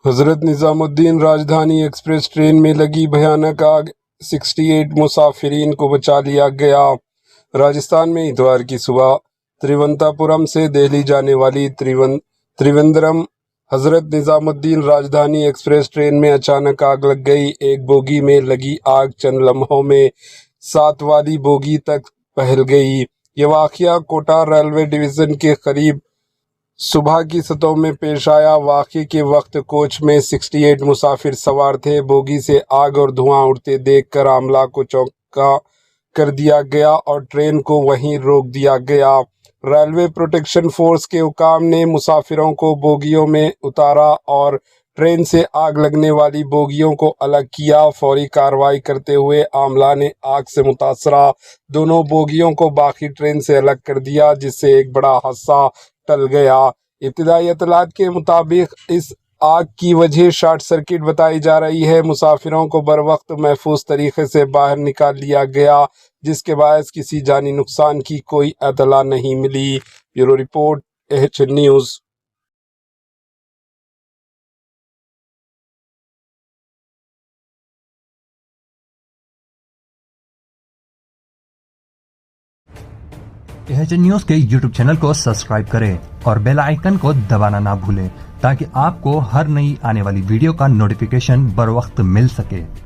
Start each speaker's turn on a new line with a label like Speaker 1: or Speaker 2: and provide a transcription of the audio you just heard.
Speaker 1: حضرت نظامالدین راجدھانی express train میں لگی بھیانک آگ، 68 مسافرین کو بچا لیا گیا۔ راجستھان میں اتوار کی صبح تریونتاپورم سے دہلی جانے والی تریویندرم حضرت نظامالدین راجدھانی ایکسپریس ٹرین میں اچانک آگ لگ گئی۔ ایک بوگی میں لگی آگ چند لمحوں میں 7 والی بوگی تک پھیل گئی۔ یہ واقعہ کوٹا ریلوے ڈویژن کے قریب صبح کی ساعتوں میں پیش آیا۔ واقعے کے وقت کوچ میں 68 مسافر سوار تھے۔ بوگی سے آگ اور دھواں اٹھتے دیکھ کر عملہ کو چونکا کر دیا گیا اور ٹرین کو وہیں روک دیا گیا۔ ریلوے پروٹیکشن فورس کے حکام نے مسافروں کو بوگیوں میں اتارا اور ٹرین سے آگ لگنے والی بوگیوں کو الگ کیا۔ فوری کارروائی کرتے ہوئے عملہ نے آگ سے متاثرہ دونوں بوگیوں کو باقی ٹرین سے الگ کر دیا، جس سے ایک بڑا حادثہ ٹل گیا۔ ابتدائی اطلاعات کے مطابق اس آگ کی وجہ شارٹ سرکٹ بتائی جا رہی ہے۔ مسافروں کو بروقت محفوظ طریقے سے باہر نکال لیا گیا، جس کے باعث کسی جانی نقصان کی کوئی اطلاع نہیں ملی۔ Bureau report, AHN news.
Speaker 2: AHN news کے YouTube چینل کو سبسکرائب کریں اور بیل آئیکن کو دبانا نہ بھولیں تاکہ آپ کو ہر نئی آنے والی ویڈیو کا نوٹیفیکیشن بروقت مل سکے۔